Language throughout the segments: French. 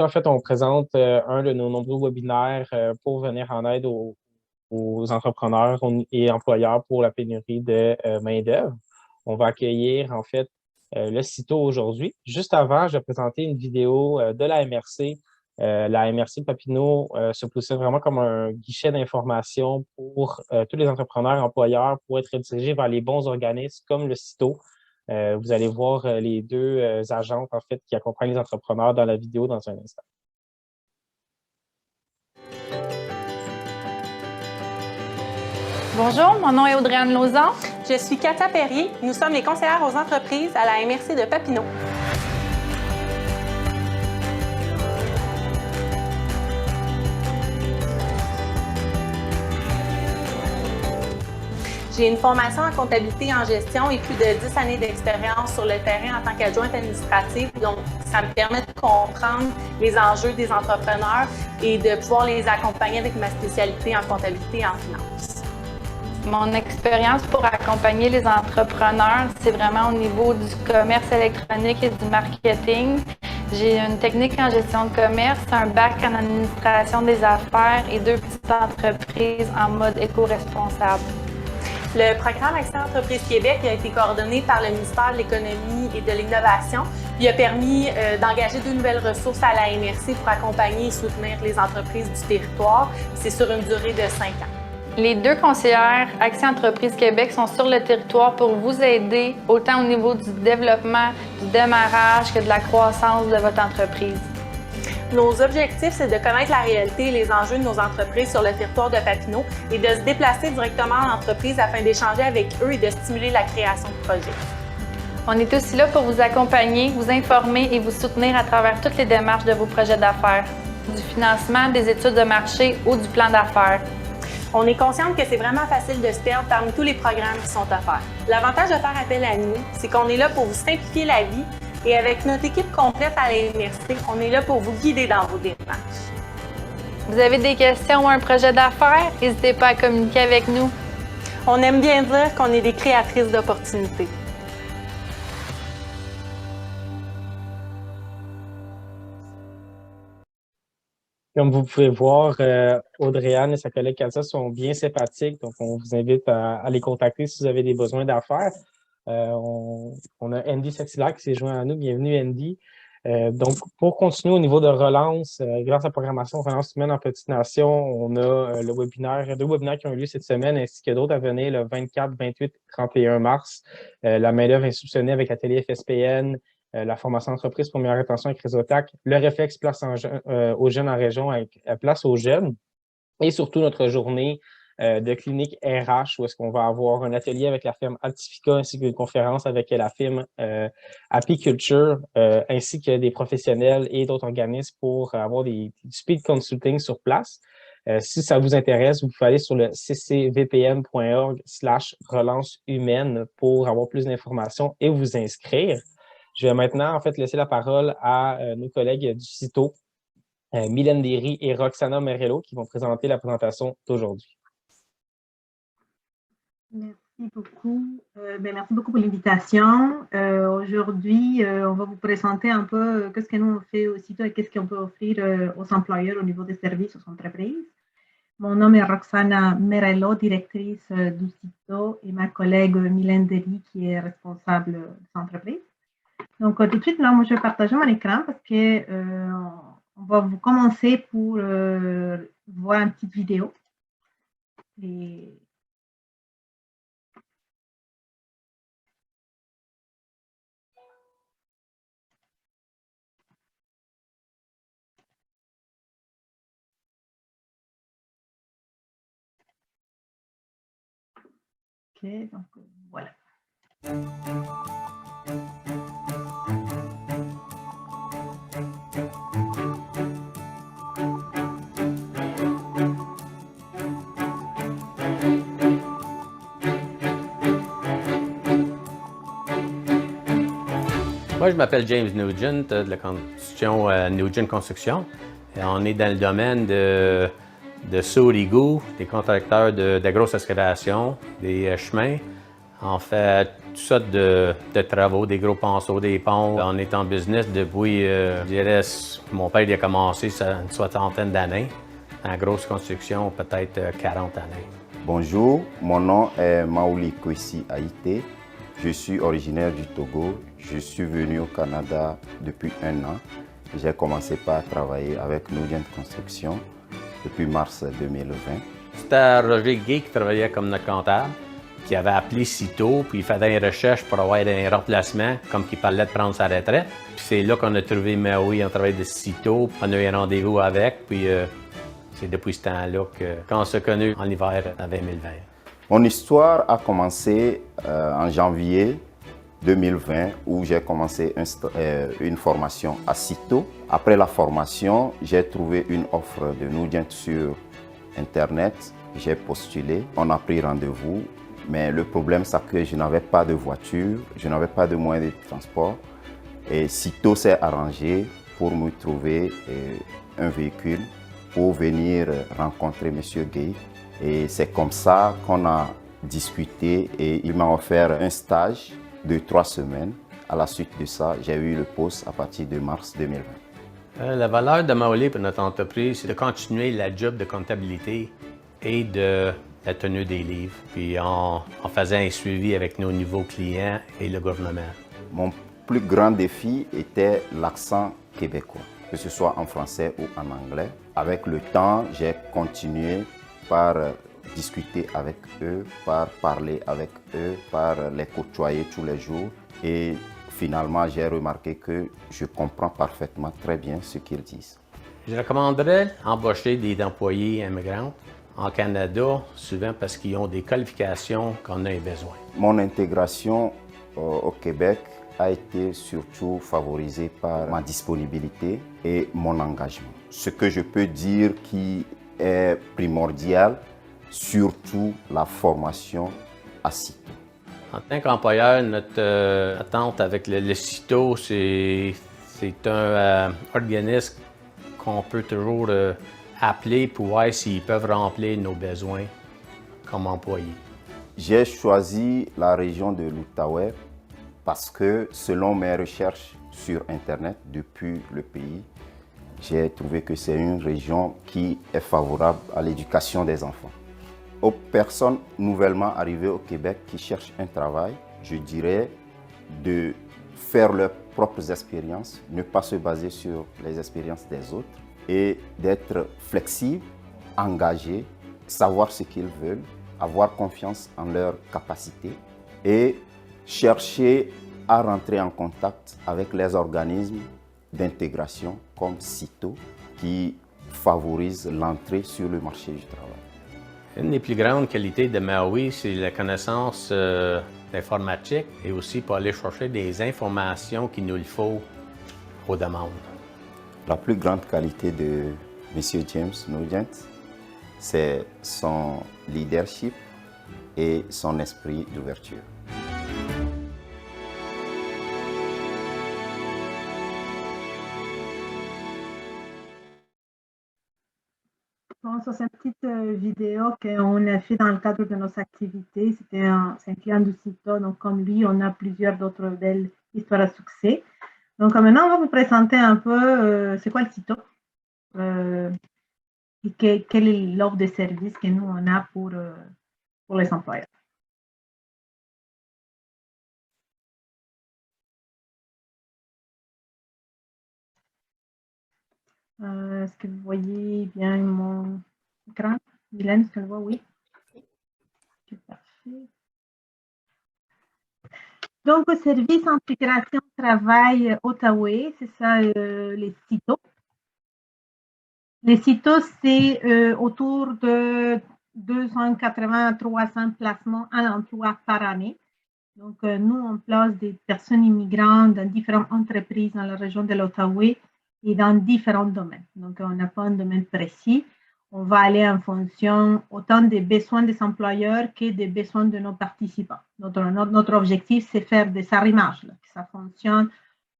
En fait, on présente un de nos nombreux webinaires pour venir en aide aux entrepreneurs et employeurs pour la pénurie de main-d'œuvre. On va accueillir, en fait, le CITO aujourd'hui. Juste avant, je vais présenter une vidéo de la MRC. La MRC Papineau se positionne vraiment comme un guichet d'information pour tous les entrepreneurs et employeurs pour être dirigés vers les bons organismes comme le CITO. Vous allez voir les deux agentes, en fait, qui accompagnent les entrepreneurs dans la vidéo dans un instant. Bonjour, mon nom est Audrey-Anne Lauzon. Je suis Katia Perry. Nous sommes les conseillères aux entreprises à la MRC de Papineau. J'ai une formation en comptabilité et en gestion et plus de 10 années d'expérience sur le terrain en tant qu'adjointe administrative. Donc, ça me permet de comprendre les enjeux des entrepreneurs et de pouvoir les accompagner avec ma spécialité en comptabilité et en finance. Mon expérience pour accompagner les entrepreneurs, c'est vraiment au niveau du commerce électronique et du marketing. J'ai une technique en gestion de commerce, un bac en administration des affaires et 2 petites entreprises en mode éco-responsable. Le programme Accès Entreprise Québec a été coordonné par le ministère de l'Économie et de l'Innovation. Il a permis d'engager 2 nouvelles ressources à la MRC pour accompagner et soutenir les entreprises du territoire. C'est sur une durée de 5 ans. Les 2 conseillères Accès Entreprise Québec sont sur le territoire pour vous aider autant au niveau du développement, du démarrage que de la croissance de votre entreprise. Nos objectifs, c'est de connaître la réalité et les enjeux de nos entreprises sur le territoire de Papineau et de se déplacer directement en entreprise afin d'échanger avec eux et de stimuler la création de projets. On est aussi là pour vous accompagner, vous informer et vous soutenir à travers toutes les démarches de vos projets d'affaires, du financement, des études de marché ou du plan d'affaires. On est consciente que c'est vraiment facile de se perdre parmi tous les programmes qui sont offerts. L'avantage de faire appel à nous, c'est qu'on est là pour vous simplifier la vie et avec notre équipe complète à l'université, on est là pour vous guider dans vos démarches. Vous avez des questions ou un projet d'affaires? N'hésitez pas à communiquer avec nous. On aime bien dire qu'on est des créatrices d'opportunités. Comme vous pouvez voir, Audrey-Anne et sa collègue Katia sont bien sympathiques, donc on vous invite à les contacter si vous avez des besoins d'affaires. On a Andy Saxillac qui s'est joint à nous. Bienvenue, Andy. Donc, pour continuer au niveau de relance, grâce à la programmation Relance humaine en Petite Nation, on a le webinaire, 2 webinaires qui ont eu lieu cette semaine, ainsi que d'autres à venir le 24, 28, 31 mars. La main-d'œuvre institutionnelle avec Atelier FSPN, la formation entreprise pour meilleure rétention avec Réseautac, le réflexe place aux jeunes en région avec place aux jeunes, et surtout notre journée de clinique RH, où est-ce qu'on va avoir un atelier avec la firme Altifika, ainsi qu'une conférence avec la firme Apiculture, ainsi que des professionnels et d'autres organismes pour avoir du speed consulting sur place. Si ça vous intéresse, vous pouvez aller sur le ccvpn.org/relance humaine pour avoir plus d'informations et vous inscrire. Je vais maintenant, en fait, laisser la parole à nos collègues du CITO, Mylène Derry et Roxana Merello, qui vont présenter la présentation d'aujourd'hui. Merci beaucoup. Merci beaucoup pour l'invitation. Aujourd'hui, on va vous présenter un peu qu'est-ce que nous on fait au CITO et qu'est-ce qu'on peut offrir aux employeurs au niveau des services aux entreprises. Mon nom est Roxana Merello, directrice du CITO, et ma collègue Mylène Derry, qui est responsable des entreprises. Donc, tout de suite, là, moi, je vais partager mon écran parce que on va vous commencer pour voir une petite vidéo. Et OK, donc voilà. Moi, je m'appelle James Nugent de la construction Nugent Construction. Et on est dans le domaine de seau d'égout, des contracteurs de grosse excavation, des chemins. On fait toutes sortes de travaux, des gros ponceaux, des ponts. On est en business depuis, je dirais, mon père il a commencé ça une soixantaine d'années. En grosse construction, peut-être 40 années. Bonjour, mon nom est Maouli Kwesi Haïté. Je suis originaire du Togo. Je suis venu au Canada depuis 1 an. J'ai commencé par travailler avec Nugent Construction depuis mars 2020. C'était Roger Gay qui travaillait comme notre comptable, qui avait appelé Cito, puis il faisait une recherche pour avoir un remplacement, comme qu'il parlait de prendre sa retraite. Puis c'est là qu'on a trouvé Maui, on travaillait de Cito, on a eu un rendez-vous avec, puis c'est depuis ce temps-là qu'on s'est connus en hiver en 2020. Mon histoire a commencé en janvier 2020 où j'ai commencé une formation à Cito. Après la formation, j'ai trouvé une offre de Nugent sur Internet. J'ai postulé, on a pris rendez-vous, mais le problème c'est que je n'avais pas de voiture, je n'avais pas de moyen de transport. Et Cito s'est arrangé pour me trouver un véhicule pour venir rencontrer M. Gay. Et c'est comme ça qu'on a discuté et il m'a offert un stage de 3 semaines. À la suite de ça, j'ai eu le poste à partir de mars 2020. La valeur de Maoli pour notre entreprise, c'est de continuer la job de comptabilité et de la tenue des livres. Puis on faisait un suivi avec nos nouveaux clients et le gouvernement. Mon plus grand défi était l'accent québécois, que ce soit en français ou en anglais. Avec le temps, j'ai continué par discuter avec eux, par parler avec eux, par les côtoyer tous les jours. Et finalement, j'ai remarqué que je comprends parfaitement très bien ce qu'ils disent. Je recommanderais embaucher des employés immigrants en Canada, souvent parce qu'ils ont des qualifications qu'on a besoin. Mon intégration au Québec a été surtout favorisée par ma disponibilité et mon engagement. Ce que je peux dire qui est primordial, surtout la formation à Cito. En tant qu'employeur, notre attente avec le Cito, c'est un organisme qu'on peut toujours appeler pour voir s'ils peuvent remplir nos besoins comme employés. J'ai choisi la région de l'Outaouais parce que selon mes recherches sur Internet depuis le pays, j'ai trouvé que c'est une région qui est favorable à l'éducation des enfants. Aux personnes nouvellement arrivées au Québec qui cherchent un travail, je dirais de faire leurs propres expériences, ne pas se baser sur les expériences des autres et d'être flexible, engagé, savoir ce qu'ils veulent, avoir confiance en leurs capacités et chercher à rentrer en contact avec les organismes d'intégration comme Cito qui favorisent l'entrée sur le marché du travail. Une des plus grandes qualités de Maui, c'est la connaissance d'informatique et aussi pour aller chercher des informations qu'il nous faut aux demandes. La plus grande qualité de M. James Nugent, c'est son leadership et son esprit d'ouverture. Bon, ça, c'est une petite vidéo qu'on a fait dans le cadre de nos activités. C'est un client du Cito, donc comme lui, on a plusieurs d'autres belles histoires à succès. Donc maintenant, on va vous présenter un peu c'est quoi le Cito et quelle est l'offre de services que nous, on a pour les employeurs. Est-ce que vous voyez bien mon écran? Mylène, est-ce que vous voyez? Oui. C'est parfait. Donc, au service intégration travail Outaouais, c'est ça les Cito. Les Cito, c'est autour de 280 à 300 placements à l'emploi par année. Donc, nous, on place des personnes immigrantes dans différentes entreprises dans la région de l'Outaouais et dans différents domaines. Donc, on n'a pas un domaine précis. On va aller en fonction autant des besoins des employeurs que des besoins de nos participants. Notre objectif, c'est faire des arrimages, que ça fonctionne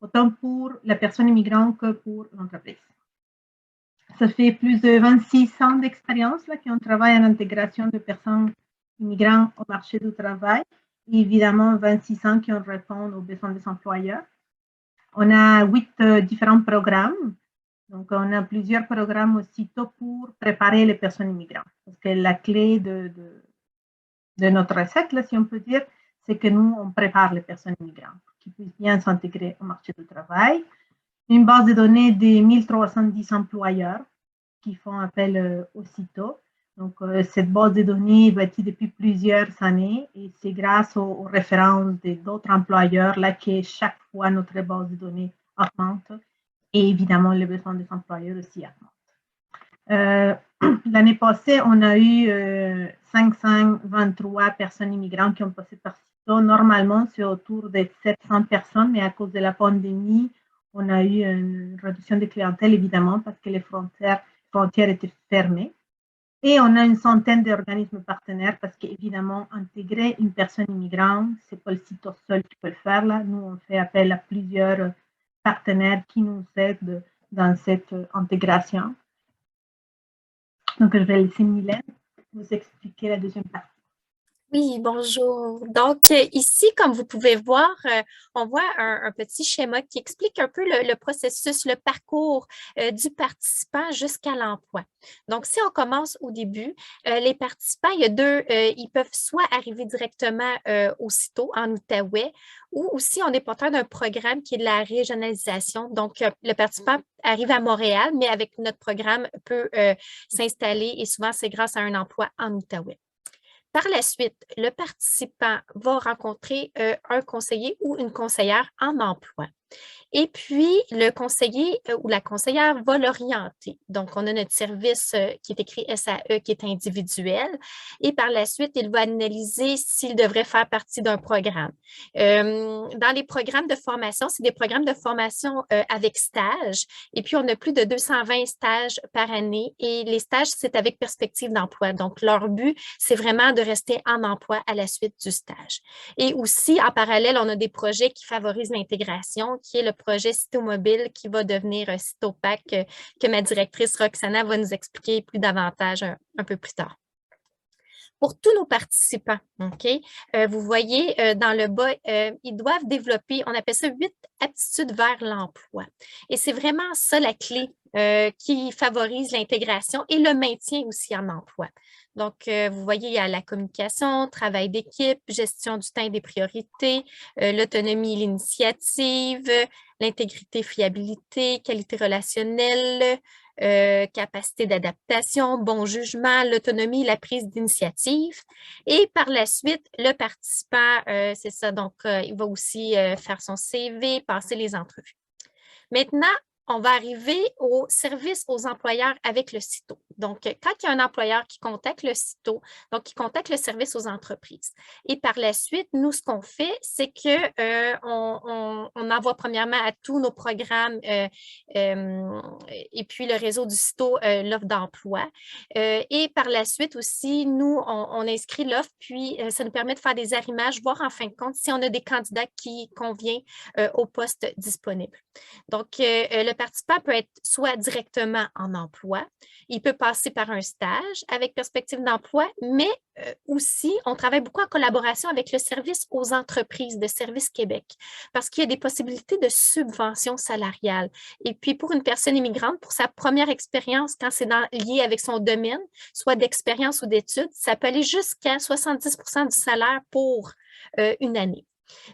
autant pour la personne immigrante que pour l'entreprise. Ça fait plus de 26 ans d'expérience qu'on travaille en intégration de personnes immigrantes au marché du travail. évidemment 26 qui répondent aux besoins des employeurs. On a 8 différents programmes. Donc, on a plusieurs programmes aussitôt pour préparer les personnes immigrantes. Parce que la clé de notre recette, là, si on peut dire, c'est que nous, on prépare les personnes immigrantes pour qu'ils puissent bien s'intégrer au marché du travail. Une base de données de 1310 employeurs qui font appel aussitôt. Donc, cette base de données est bâtie depuis plusieurs années et c'est grâce aux références d'autres employeurs là que chaque fois notre base de données augmente et évidemment les besoins des employeurs aussi augmentent. L'année passée, on a eu 523 personnes immigrantes qui ont passé par CITO. Normalement, c'est autour de 700 personnes, mais à cause de la pandémie, on a eu une réduction de clientèle, évidemment, parce que les frontières étaient fermées. Et on a une centaine d'organismes partenaires parce qu'évidemment, intégrer une personne immigrante, ce n'est pas le CITO seul qui peut le faire. Là. Nous, on fait appel à plusieurs partenaires qui nous aident dans cette intégration. Donc, je vais laisser Mylène vous expliquer la deuxième partie. Oui, bonjour. Donc, ici, comme vous pouvez voir, on voit un petit schéma qui explique un peu le processus, le parcours du participant jusqu'à l'emploi. Donc, si on commence au début, les participants, il y a deux, ils peuvent soit arriver directement aussitôt en Outaouais ou aussi on est porteur d'un programme qui est de la régionalisation. Donc, le participant arrive à Montréal, mais avec notre programme peut s'installer et souvent, c'est grâce à un emploi en Outaouais. Par la suite, le participant va rencontrer un conseiller ou une conseillère en emploi. Et puis, le conseiller ou la conseillère va l'orienter. Donc, on a notre service qui est écrit SAE, qui est individuel. Et par la suite, il va analyser s'il devrait faire partie d'un programme. Dans les programmes de formation, c'est des programmes de formation avec stage. Et puis, on a plus de 220 stages par année. Et les stages, c'est avec perspective d'emploi. Donc, leur but, c'est vraiment de rester en emploi à la suite du stage. Et aussi, en parallèle, on a des projets qui favorisent l'intégration, qui est le projet Cito Mobile qui va devenir un Citopac que ma directrice Roxana va nous expliquer plus davantage un peu plus tard. Pour tous nos participants, vous voyez dans le bas, ils doivent développer, on appelle ça 8 aptitudes vers l'emploi. Et c'est vraiment ça la clé qui favorise l'intégration et le maintien aussi en emploi. Donc, vous voyez, il y a la communication, travail d'équipe, gestion du temps et des priorités, l'autonomie et l'initiative, l'intégrité, fiabilité, qualité relationnelle, capacité d'adaptation, bon jugement, l'autonomie, la prise d'initiative. Et par la suite, le participant, c'est ça, donc il va aussi faire son CV, passer les entrevues. Maintenant, on va arriver au service aux employeurs avec le CITO. Donc, quand il y a un employeur qui contacte le CITO, donc qui contacte le service aux entreprises. Et par la suite, nous, ce qu'on fait, c'est qu'on envoie premièrement à tous nos programmes et puis le réseau du CITO l'offre d'emploi. Et par la suite aussi, nous, on inscrit l'offre, puis ça nous permet de faire des arrimages, voir en fin de compte si on a des candidats qui conviennent au poste disponible. Donc, le participant peut être soit directement en emploi, il peut passer par un stage avec perspective d'emploi, mais aussi, on travaille beaucoup en collaboration avec le service aux entreprises de Service Québec parce qu'il y a des possibilités de subvention salariale. Et puis, pour une personne immigrante, pour sa première expérience, quand c'est lié avec son domaine, soit d'expérience ou d'études, ça peut aller jusqu'à 70% du salaire pour une année.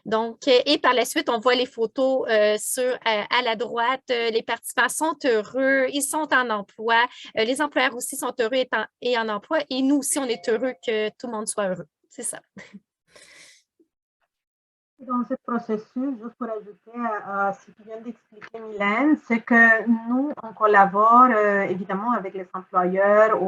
Donc, et par la suite, on voit les photos à la droite. Les participants sont heureux, ils sont en emploi. Les employeurs aussi sont heureux et en emploi. Et nous aussi, on est heureux que tout le monde soit heureux. C'est ça. Dans ce processus, juste pour ajouter à ce que vient d'expliquer Mylène, c'est que nous, on collabore évidemment avec les employeurs.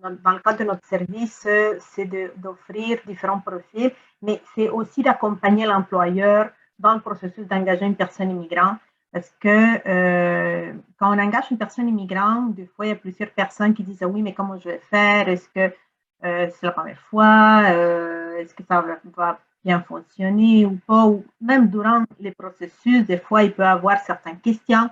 Dans le cadre de notre service, c'est d'offrir différents profils, mais c'est aussi d'accompagner l'employeur dans le processus d'engager une personne immigrante. Parce que quand on engage une personne immigrante, des fois, il y a plusieurs personnes qui disent « Ah oui, mais comment je vais faire? Est-ce que c'est la première fois? Est-ce que ça va bien fonctionner ou pas? » Ou même durant les processus, des fois, il peut y avoir certaines questions.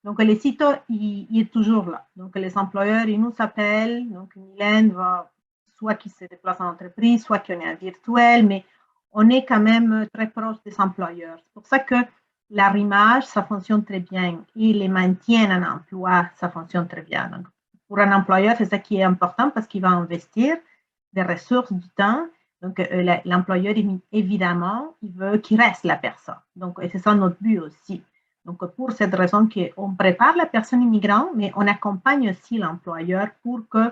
Donc, le CITO, il est toujours là. Donc, les employeurs, ils nous appellent. Donc, Mylène va soit qui se déplace en entreprise, soit qu'on est en virtuel, mais on est quand même très proche des employeurs. C'est pour ça que l'arrimage, ça fonctionne très bien. Et les maintien en emploi, ça fonctionne très bien. Donc, pour un employeur, c'est ça qui est important parce qu'il va investir des ressources, du temps. Donc, l'employeur, évidemment, il veut qu'il reste la personne. Donc, et c'est ça notre but aussi. Donc, pour cette raison qu'on prépare la personne immigrante, mais on accompagne aussi l'employeur pour que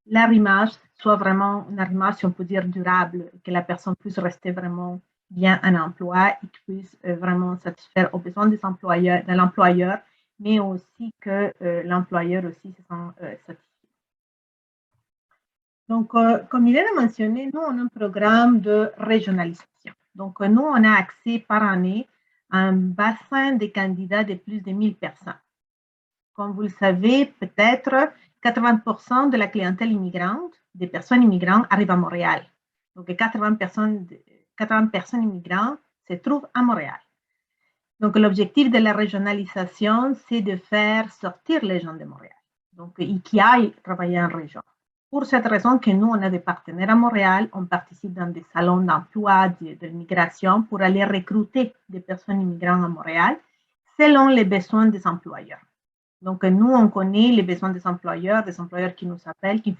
l'arrimage soit vraiment un arrimage, si on peut dire, durable, que la personne puisse rester vraiment bien en emploi et qu'il puisse vraiment satisfaire aux besoins des employeurs, de l'employeur, mais aussi que l'employeur aussi se sent satisfait. Donc, comme il a mentionné, nous, on a un programme de régionalisation. Donc, nous, on a accès par année à un bassin de candidats de plus de 1000 personnes. Comme vous le savez, peut-être 80% de la clientèle immigrante, des personnes immigrantes, arrivent à Montréal. Donc, 80 personnes immigrantes se trouvent à Montréal. Donc, l'objectif de la régionalisation, c'est de faire sortir les gens de Montréal. Donc, qui aillent travailler en région. Pour cette raison que nous, on a des partenaires à Montréal, on participe dans des salons d'emploi, de migration pour aller recruter des personnes immigrantes à Montréal selon les besoins des employeurs. Donc, nous, on connaît les besoins des employeurs qui nous appellent, qui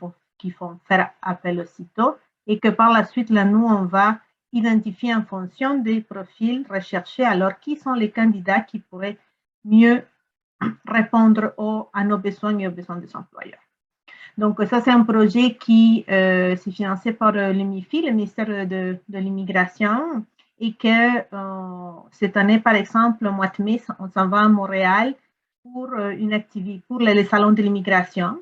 font faire appel aussitôt et que par la suite, là, nous, on va identifier en fonction des profils recherchés. Alors, qui sont les candidats qui pourraient mieux répondre à nos besoins et aux besoins des employeurs. Donc, ça, c'est un projet qui est financé par le MIFI, le ministère de l'Immigration, et que cette année, par exemple, au mois de mai, on s'en va à Montréal pour une activité, pour les salons de l'immigration.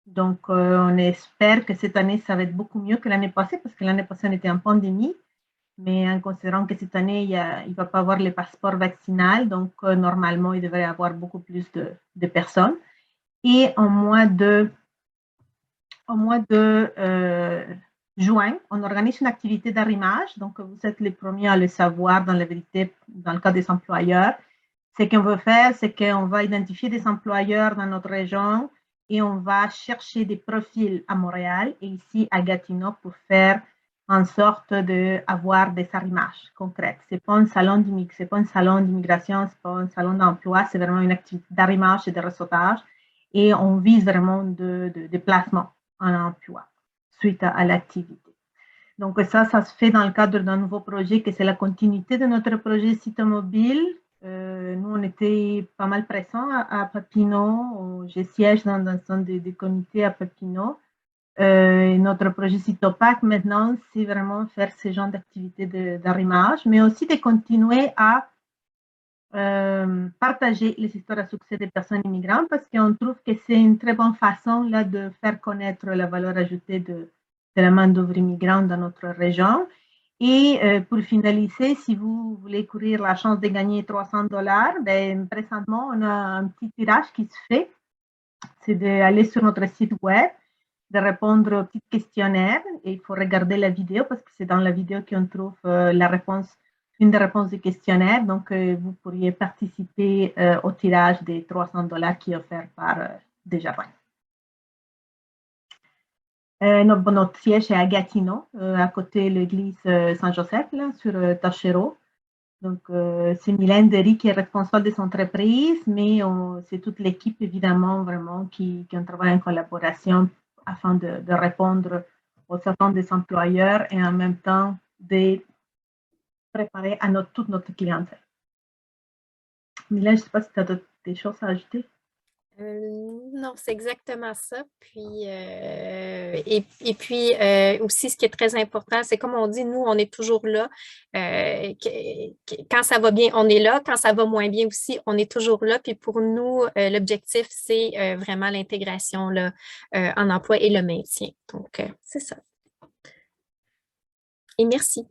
Donc, on espère que cette année, ça va être beaucoup mieux que l'année passée, parce que l'année passée, on était en pandémie. Mais en considérant que cette année, il ne va pas avoir le passeport vaccinal, donc normalement, il devrait y avoir beaucoup plus de personnes. Et au mois de juin, on organise une activité d'arrimage. Donc, vous êtes les premiers à le savoir dans la vérité, dans le cas des employeurs. Ce qu'on veut faire, c'est qu'on va identifier des employeurs dans notre région et on va chercher des profils à Montréal et ici à Gatineau pour faire en sorte d'avoir des arrimages concrets. Ce n'est pas un salon d'immigration, ce n'est pas un salon d'emploi, c'est vraiment une activité d'arrimage et de réseautage et on vise vraiment de placement en emploi suite à l'activité. Donc ça se fait dans le cadre d'un nouveau projet que c'est la continuité de notre projet site mobile. Nous, on était pas mal présents à Papineau. Je siège dans un centre de comité à Papineau. Notre projet Citopac, maintenant, c'est vraiment faire ce genre d'activité d'arrimage, mais aussi de continuer à partager les histoires à succès des personnes immigrantes parce qu'on trouve que c'est une très bonne façon là, de faire connaître la valeur ajoutée de la main-d'œuvre immigrante dans notre région. Et pour finaliser, si vous voulez courir la chance de gagner $300, ben, présentement, on a un petit tirage qui se fait. C'est d'aller sur notre site web, de répondre aux petits questionnaires. Et il faut regarder la vidéo parce que c'est dans la vidéo qu'on trouve la réponse, une des réponses du questionnaire. Donc, vous pourriez participer au tirage des $300 qui est offert par Desjardins. Notre siège est à Gatineau, à côté de l'église Saint-Joseph, sur Tachereau. Donc, c'est Mylène Derry qui est responsable des entreprises, mais c'est toute l'équipe, évidemment, vraiment, qui travaille en collaboration afin de répondre aux attentes des employeurs et en même temps de préparer à toute notre clientèle. Mylène, je ne sais pas si tu as des choses à ajouter. Non, c'est exactement ça. Puis, aussi, ce qui est très important, c'est comme on dit, nous, on est toujours là. Quand ça va bien, on est là. Quand ça va moins bien aussi, on est toujours là. Puis pour nous, l'objectif, c'est vraiment l'intégration en emploi et le maintien. Donc, c'est ça. Et merci.